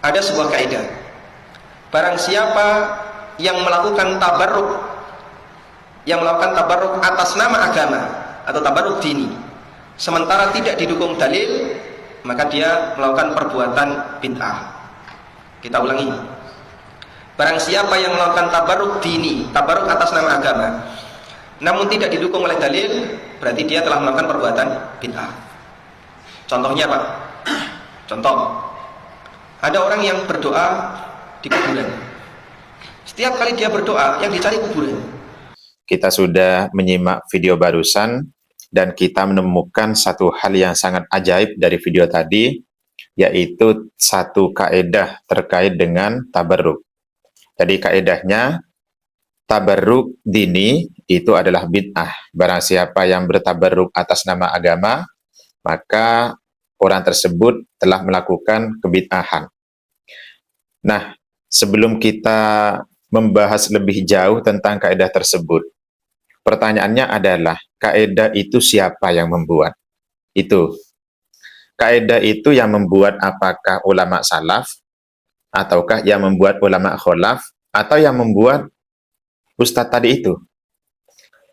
ada sebuah kaidah. Barang siapa yang melakukan tabarruk atas nama agama atau tabarruk dini, sementara tidak didukung dalil, maka dia melakukan perbuatan bid'ah. Kita ulangi. Barang siapa yang melakukan tabarruk dini, tabarruk atas nama agama, namun tidak didukung oleh dalil, berarti dia telah melakukan perbuatan bid'ah. Contohnya Pak, contoh, ada orang yang berdoa di kuburan. Setiap kali dia berdoa, yang dicari kuburan. Kita sudah menyimak video barusan dan kita menemukan satu hal yang sangat ajaib dari video tadi, yaitu satu kaedah terkait dengan tabarruk. Jadi kaedahnya, tabarruk dini itu adalah bid'ah. Barang siapa yang bertabarruk atas nama agama, maka orang tersebut telah melakukan kebid'ahan. Nah, sebelum kita membahas lebih jauh tentang kaedah tersebut, pertanyaannya adalah, kaedah itu siapa yang membuat? Itu. Kaedah itu yang membuat apakah ulama salaf, ataukah yang membuat ulama kholaf, atau yang membuat ustadz tadi itu?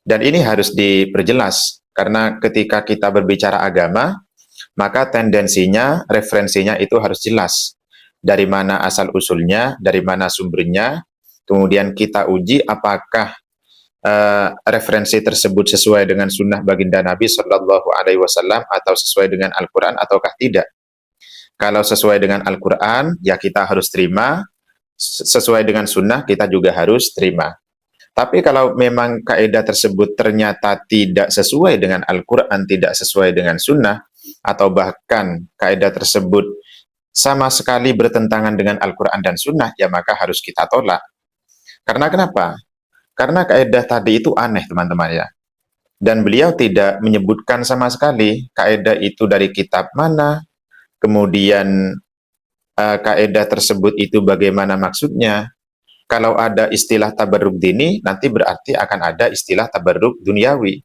Dan ini harus diperjelas, karena ketika kita berbicara agama, maka tendensinya, referensinya itu harus jelas. Dari mana asal-usulnya, dari mana sumbernya, kemudian kita uji apakah referensi tersebut sesuai dengan sunnah baginda Nabi Shallallahu Alaihi Wasallam atau sesuai dengan Al-Quran ataukah tidak. Kalau sesuai dengan Al-Quran, ya kita harus terima. Sesuai dengan sunnah, kita juga harus terima. Tapi kalau memang kaidah tersebut ternyata tidak sesuai dengan Al-Quran, tidak sesuai dengan sunnah, atau bahkan kaidah tersebut sama sekali bertentangan dengan Al-Quran dan sunnah, ya maka harus kita tolak. Karena kenapa? Karena kaidah tadi itu aneh, teman-teman ya. Dan beliau tidak menyebutkan sama sekali kaidah itu dari kitab mana, kemudian kaidah tersebut itu bagaimana maksudnya. Kalau ada istilah tabarruk dini, nanti berarti akan ada istilah tabarruk duniawi.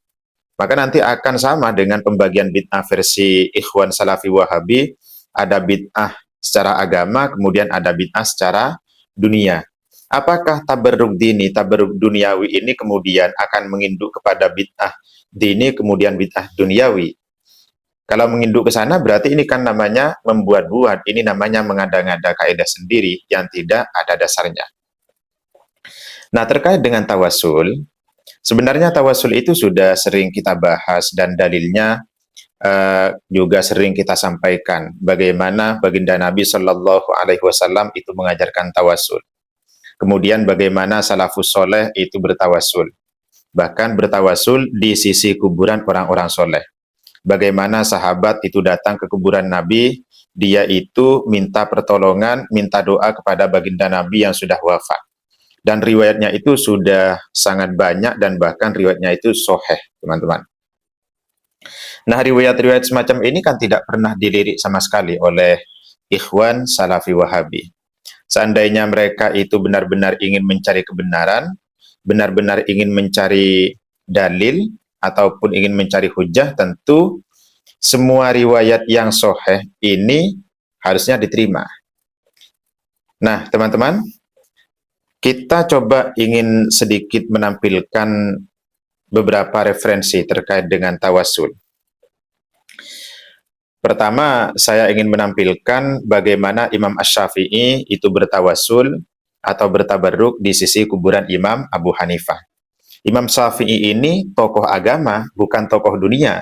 Maka nanti akan sama dengan pembagian bid'ah versi Ikhwan Salafi Wahabi, ada bid'ah secara agama, kemudian ada bid'ah secara dunia. Apakah tabarruk dini, tabarruk duniawi ini kemudian akan menginduk kepada bid'ah dini, kemudian bid'ah duniawi? Kalau menginduk ke sana, berarti ini kan namanya membuat-buat, ini namanya mengada-ngada kaidah sendiri yang tidak ada dasarnya. Nah, terkait dengan tawasul, sebenarnya tawasul itu sudah sering kita bahas dan dalilnya juga sering kita sampaikan. Bagaimana baginda Nabi Shallallahu Alaihi Wasallam itu mengajarkan tawasul. Kemudian bagaimana salafus soleh itu bertawasul. Bahkan bertawasul di sisi kuburan orang-orang soleh. Bagaimana sahabat itu datang ke kuburan Nabi, dia itu minta pertolongan, minta doa kepada baginda Nabi yang sudah wafat. Dan riwayatnya itu sudah sangat banyak dan bahkan riwayatnya itu sahih, teman-teman. Nah, riwayat-riwayat semacam ini kan tidak pernah dilirik sama sekali oleh Ikhwan Salafi Wahabi. Seandainya mereka itu benar-benar ingin mencari kebenaran, benar-benar ingin mencari dalil, ataupun ingin mencari hujah, tentu semua riwayat yang sahih ini harusnya diterima. Nah, teman-teman, kita coba ingin sedikit menampilkan beberapa referensi terkait dengan tawasul. Pertama, saya ingin menampilkan bagaimana Imam Asy-Syafi'i itu bertawasul atau bertabarruk di sisi kuburan Imam Abu Hanifah. Imam Syafi'i ini tokoh agama, bukan tokoh dunia.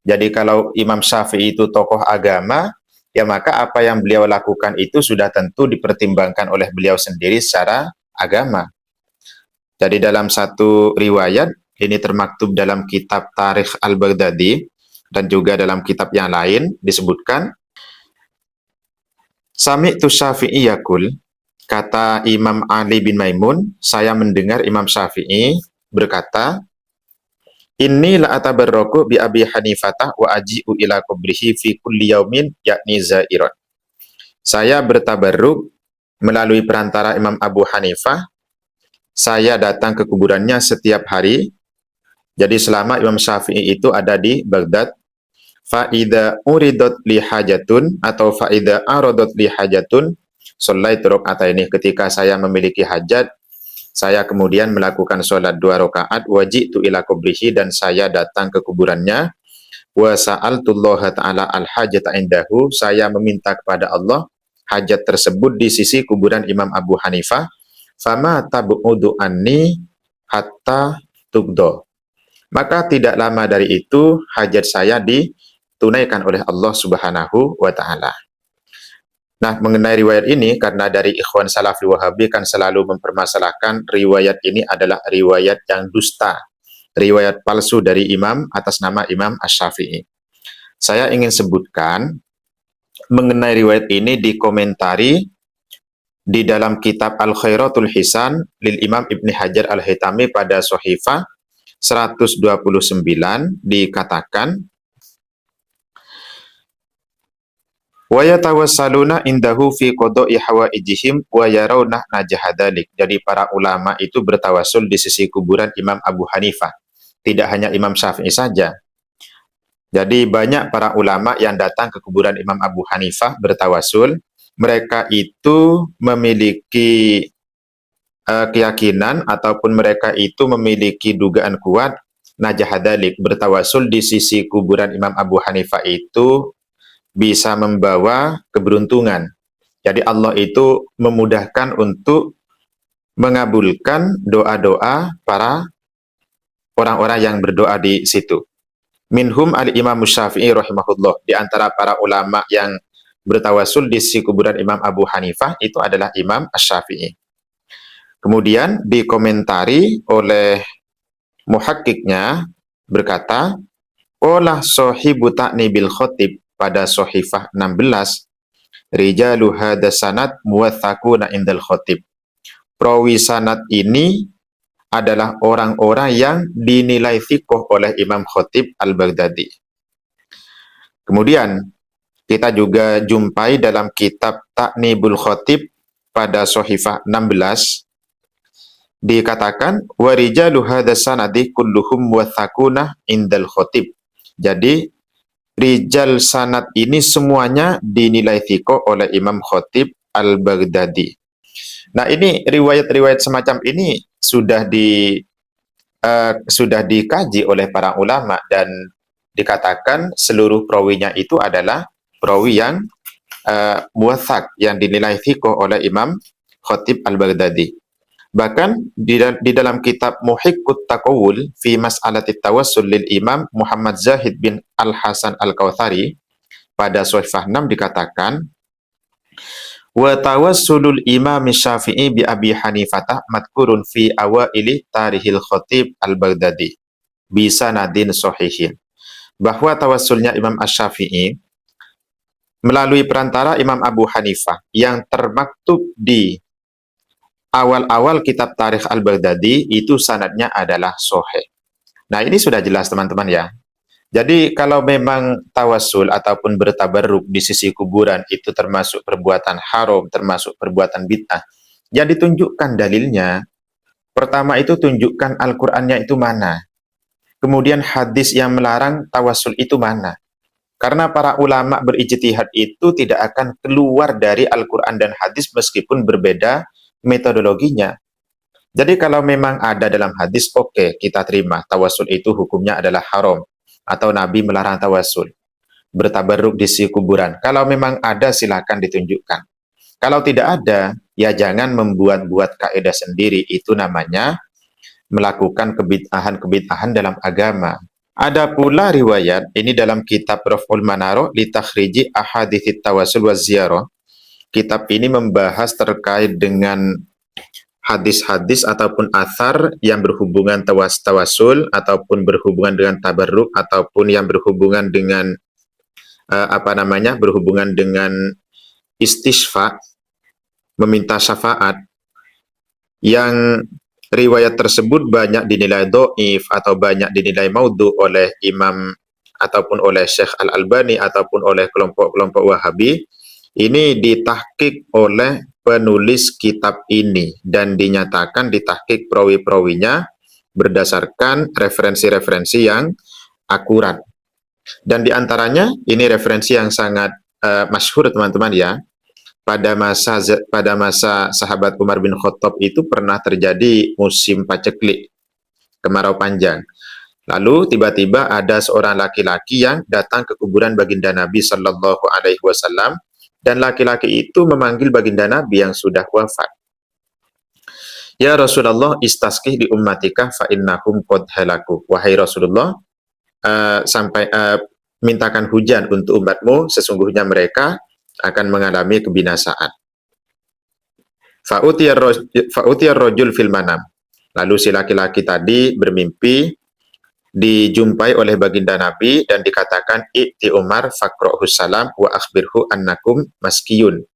Jadi kalau Imam Syafi'i itu tokoh agama, ya maka apa yang beliau lakukan itu sudah tentu dipertimbangkan oleh beliau sendiri secara agama. Jadi dalam satu riwayat, ini termaktub dalam kitab Tarikh Al-Baghdadi, dan juga dalam kitab yang lain disebutkan, Sami'tu Syafi'i yaqul, kata Imam Ali bin Maimun, saya mendengar Imam Syafi'i berkata, Inni la atabarraku bi Abi Hanifatah wa aji'u ila qabrihi fi kulli yaumin yakni zairon. Saya bertabarruk melalui perantara Imam Abu Hanifah. Saya datang ke kuburannya setiap hari. Jadi selama Imam Syafi'i itu ada di Baghdad, fa'idha uridot li hajatun atau fa'idha arodot li hajatun Shallaitu raka'ataini, ketika saya memiliki hajat, saya kemudian melakukan sholat 2 rakaat, wajitu ila kubrihi, dan saya datang ke kuburannya, wa sa'altullaha ta'ala al-hajata indahu, saya meminta kepada Allah hajat tersebut di sisi kuburan Imam Abu Hanifah, fama tabu'udu anni hatta tugdo, maka tidak lama dari itu hajat saya ditunaikan oleh Allah Subhanahu wa ta'ala. Nah, mengenai riwayat ini, karena dari ikhwan salafi wahabi kan selalu mempermasalahkan riwayat ini adalah riwayat yang dusta, riwayat palsu dari imam atas nama Imam Asy-Syafi'i. Saya ingin sebutkan mengenai riwayat ini dikomentari di dalam kitab Al-Khairatul Hisan lil Imam Ibni Hajar Al-Haytami pada Shahifah 129 dikatakan, wa yatawassaluna indahu fi qada'i hawaijihim wa yarawna najahadalik. Jadi para ulama itu bertawasul di sisi kuburan Imam Abu Hanifah. Tidak hanya Imam Syafi'i saja. Jadi banyak para ulama yang datang ke kuburan Imam Abu Hanifah bertawasul. Mereka itu memiliki keyakinan ataupun mereka itu memiliki dugaan kuat najahadalik, bertawasul di sisi kuburan Imam Abu Hanifah itu bisa membawa keberuntungan. Jadi Allah itu memudahkan untuk mengabulkan doa-doa para orang-orang yang berdoa di situ. Minhum al-Imam Syafi'i rahimahullah, di antara para ulama yang bertawasul di sisi kuburan Imam Abu Hanifah itu adalah Imam Asy-Syafi'i. Kemudian dikomentari oleh muhakkiknya berkata, qala sahibu ta'nibil khatib, pada Shahifah 16, rijalu hadas sanad muwaththaquna indal khatib. Perawi sanad ini adalah orang-orang yang dinilai thiqah oleh Imam Khatib Al-Baghdadi. Kemudian kita juga jumpai dalam kitab Ta'nibul Khatib pada Shahifah 16 dikatakan, wa rijalu hadas sanadi kulluhum muwaththaquna indal khatib. Jadi rijal sanad ini semuanya dinilai thiqah oleh Imam Khatib Al-Baghdadi. Nah, ini riwayat-riwayat semacam ini sudah dikaji oleh para ulama dan dikatakan seluruh perawinya itu adalah perawi yang muwaththaq, yang dinilai thiqah oleh Imam Khatib Al-Baghdadi. Bahkan di dalam kitab Muhiqqut Taqawul fi Mas'alatit Tawassul lil Imam Muhammad Zahid bin Al-Hasan Al-Kautsari pada Shahifah 6 dikatakan, wa tawassulul Imam Syafi'i bi Abi Hanifah madkurun fi awaili Tarikhil Khatib Al-Baghdadi bi sanadin sahihin. Bahwa tawassulnya Imam Asy-Syafi'i melalui perantara Imam Abu Hanifah yang termaktub di awal-awal kitab Tarikh Al-Baghdadi itu sanadnya adalah sahih. Nah, ini sudah jelas teman-teman ya. Jadi kalau memang tawassul ataupun bertabarruk di sisi kuburan itu termasuk perbuatan haram, termasuk perbuatan bid'ah, ya ditunjukkan dalilnya. Pertama itu tunjukkan Al-Qur'annya itu mana. Kemudian hadis yang melarang tawassul itu mana. Karena para ulama berijtihad itu tidak akan keluar dari Al-Qur'an dan hadis meskipun berbeda metodologinya. Jadi kalau memang ada dalam hadis, oke, kita terima tawassul itu hukumnya adalah haram atau Nabi melarang tawassul, bertabarruk di sisi kuburan. Kalau memang ada silakan ditunjukkan. Kalau tidak ada, ya jangan membuat-buat kaidah sendiri, itu namanya melakukan kebid'ahan dalam agama. Ada pula riwayat ini dalam kitab Raf'ul Manaro li takhriji ahaditsit tawassul wa ziyarah. Kitab ini membahas terkait dengan hadis-hadis ataupun athar yang berhubungan tawassul ataupun berhubungan dengan tabarruk ataupun yang berhubungan dengan berhubungan dengan istisfa, meminta syafaat, yang riwayat tersebut banyak dinilai dhaif atau banyak dinilai maudhu oleh imam ataupun oleh Syekh Al-Albani ataupun oleh kelompok-kelompok Wahabi. Ini ditahqiq oleh penulis kitab ini dan dinyatakan ditahqiq perawi-perawinya berdasarkan referensi-referensi yang akurat. Dan diantaranya ini referensi yang sangat masyhur teman-teman ya. pada masa sahabat Umar bin Khattab itu pernah terjadi musim paceklik, kemarau panjang. Lalu tiba-tiba ada seorang laki-laki yang datang ke kuburan baginda Nabi Sallallahu Alaihi Wasallam, dan laki-laki itu memanggil baginda Nabi yang sudah wafat. Ya Rasulullah, istasqih di ummatika fa innahum qad halaku. Wahai Rasulullah, mintakan hujan untuk umatmu, sesungguhnya mereka akan mengalami kebinasaan. Fa'utiyar rajul fil manam. Lalu si laki-laki tadi bermimpi, dijumpai oleh baginda Nabi dan dikatakan, i'ti Umar faqra'hu salam wa akhbirhu annakum maskiyun.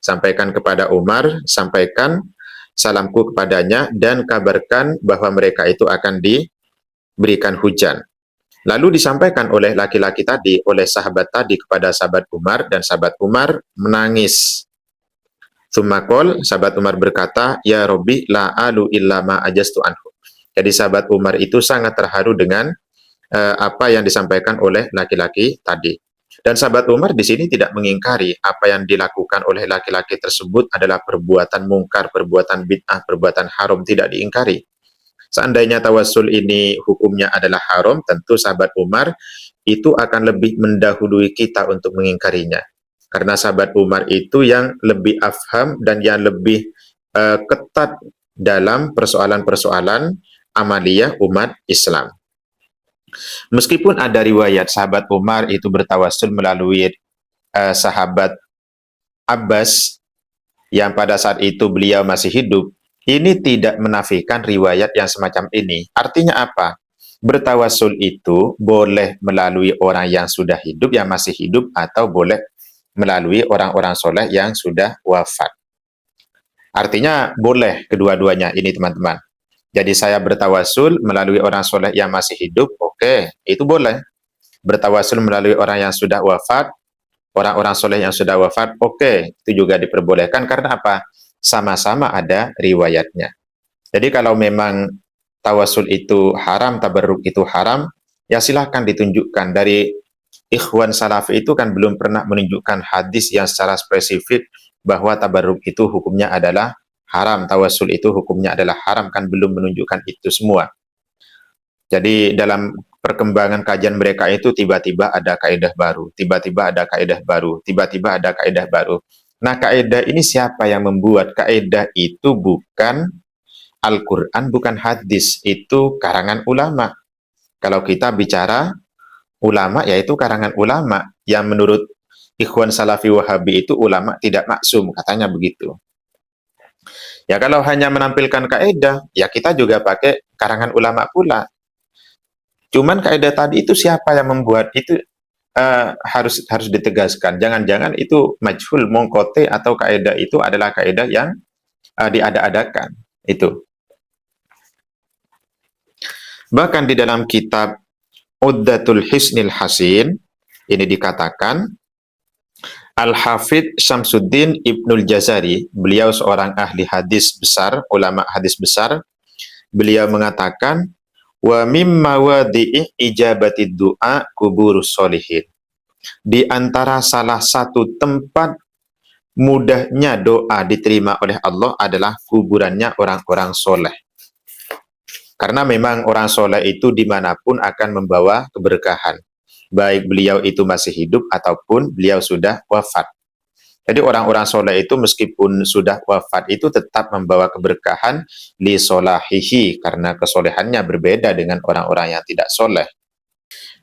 Sampaikan kepada Umar, sampaikan salamku kepadanya dan kabarkan bahwa mereka itu akan diberikan hujan. Lalu disampaikan oleh laki-laki tadi, oleh sahabat tadi kepada sahabat Umar, dan sahabat Umar menangis. Tsummakol, sahabat Umar berkata, ya Robbi la alu illa ma ajastu anhu. Jadi sahabat Umar itu sangat terharu dengan apa yang disampaikan oleh laki-laki tadi. Dan sahabat Umar di sini tidak mengingkari apa yang dilakukan oleh laki-laki tersebut adalah perbuatan mungkar, perbuatan bid'ah, perbuatan haram, tidak diingkari. Seandainya tawassul ini hukumnya adalah haram, tentu sahabat Umar itu akan lebih mendahului kita untuk mengingkarinya. Karena sahabat Umar itu yang lebih afham dan yang lebih ketat dalam persoalan-persoalan amaliyah umat Islam. Meskipun ada riwayat sahabat Umar itu bertawassul melalui sahabat Abbas yang pada saat itu beliau masih hidup, ini tidak menafikan riwayat yang semacam ini. Artinya apa? Bertawassul itu boleh melalui orang yang sudah hidup, yang masih hidup, atau boleh melalui orang-orang soleh yang sudah wafat. Artinya boleh kedua-duanya ini teman-teman. Jadi saya bertawassul melalui orang soleh yang masih hidup, oke, itu boleh. Bertawassul melalui orang yang sudah wafat, orang-orang soleh yang sudah wafat, oke, itu juga diperbolehkan. Karena apa? Sama-sama ada riwayatnya. Jadi kalau memang tawassul itu haram, tabarruk itu haram, ya silahkan ditunjukkan. Dari Ikhwan Salafi itu kan belum pernah menunjukkan hadis yang secara spesifik bahwa tabarruk itu hukumnya adalah haram, tawassul itu hukumnya adalah haram, kan belum menunjukkan itu semua. Jadi dalam perkembangan kajian mereka itu tiba-tiba ada kaidah baru, tiba-tiba ada kaidah baru, tiba-tiba ada kaidah baru. Nah, kaidah ini siapa yang membuat? Kaidah itu bukan Al-Quran, bukan hadis, itu karangan ulama. Kalau kita bicara ulama, yaitu karangan ulama, yang menurut Ikhwan Salafi Wahabi itu ulama tidak maksum, katanya begitu. Ya kalau hanya menampilkan kaidah, ya kita juga pakai karangan ulama pula. Cuman kaidah tadi itu siapa yang membuat itu? Harus ditegaskan. Jangan-jangan itu majhul mongkote, atau kaidah itu adalah kaidah yang diada-adakan. Itu. Bahkan di dalam kitab Uddatul Hisnil Hasin ini dikatakan, Al-Hafidh Syamsuddin Ibnul Jazari, beliau seorang ahli hadis besar, ulama hadis besar, beliau mengatakan, wa mimma wadi'i ijabati du'a kuburus solihin. Di antara salah satu tempat mudahnya doa diterima oleh Allah adalah kuburannya orang-orang soleh. Karena memang orang soleh itu dimanapun akan membawa keberkahan. Baik beliau itu masih hidup ataupun beliau sudah wafat. Jadi orang-orang soleh itu meskipun sudah wafat itu tetap membawa keberkahan li solahihi, karena kesolehannya berbeda dengan orang-orang yang tidak soleh.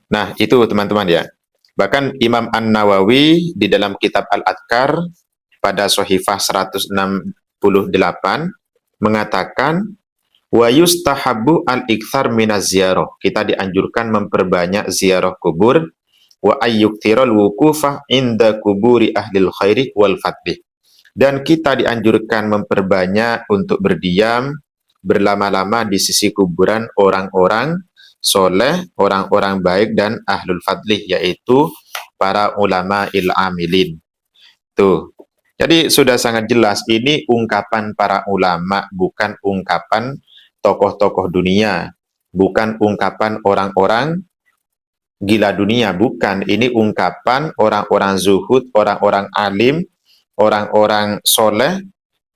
Nah itu teman-teman ya. Bahkan Imam An-Nawawi di dalam kitab Al-Adhkar pada Sohifah 168 mengatakan, wa yustahabbu al-ikthar minaz ziyarah. Kita dianjurkan memperbanyak ziarah kubur. Wa ayyuktiral wukufah inda kuburi ahlil khairi wal fadlih. Dan kita dianjurkan memperbanyak untuk berdiam, berlama-lama di sisi kuburan orang-orang soleh, orang-orang baik dan ahlul fadlih, yaitu para ulama il-amilin. Tuh. Jadi sudah sangat jelas ini ungkapan para ulama, bukan ungkapan tokoh-tokoh dunia, bukan ungkapan orang-orang gila dunia, bukan. Ini ungkapan orang-orang zuhud, orang-orang alim, orang-orang soleh,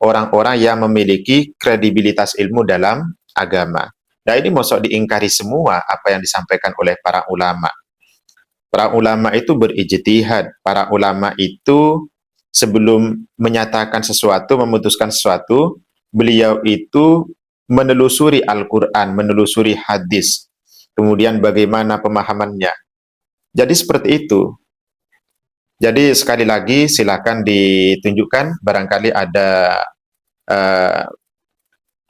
orang-orang yang memiliki kredibilitas ilmu dalam agama. Nah, ini mosok diingkari semua apa yang disampaikan oleh para ulama. Para ulama itu berijtihad, para ulama itu sebelum menyatakan sesuatu, memutuskan sesuatu, beliau itu menelusuri Al-Quran, menelusuri hadis, kemudian bagaimana pemahamannya. Jadi seperti itu. Jadi sekali lagi silakan ditunjukkan, barangkali ada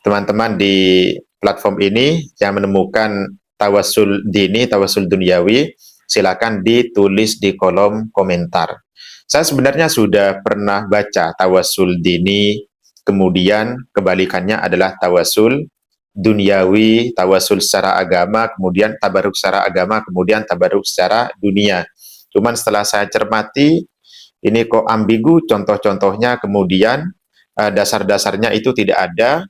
teman-teman di platform ini yang menemukan tawasul dini, tawasul duniawi, silakan ditulis di kolom komentar. Saya sebenarnya sudah pernah baca tawasul dini, kemudian kebalikannya adalah tawasul duniawi, tawasul secara agama, kemudian tabaruk secara agama, kemudian tabaruk secara dunia. Cuman setelah saya cermati, ini kok ambigu contoh-contohnya, kemudian dasar-dasarnya itu tidak ada.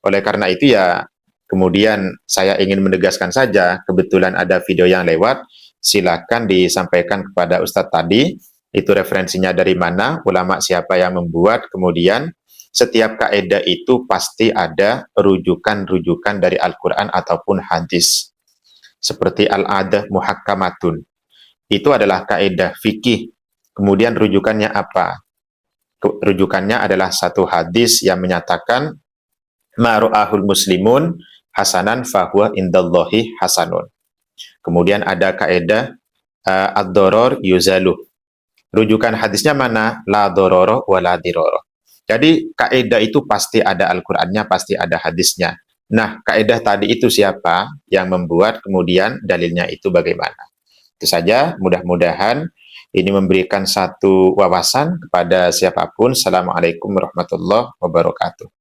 Oleh karena itu ya, kemudian saya ingin menegaskan saja, kebetulan ada video yang lewat, silakan disampaikan kepada Ustadz tadi, itu referensinya dari mana, ulama siapa yang membuat, kemudian setiap kaidah itu pasti ada rujukan-rujukan dari Al-Quran ataupun hadis. Seperti al-adah muhakkamatun. Itu adalah kaidah fikih. Kemudian rujukannya apa? Rujukannya adalah satu hadis yang menyatakan ma'ru'ahul muslimun hasanan fahuwa indallahi hasanun. Kemudian ada kaidah ad-doror yuzaluh. Rujukan hadisnya mana? La dororo wa la diroro. Jadi kaidah itu pasti ada Al-Qur'annya, pasti ada hadisnya. Nah, kaidah tadi itu siapa yang membuat, kemudian dalilnya itu bagaimana? Itu saja, mudah-mudahan ini memberikan satu wawasan kepada siapapun. Assalamualaikum warahmatullahi wabarakatuh.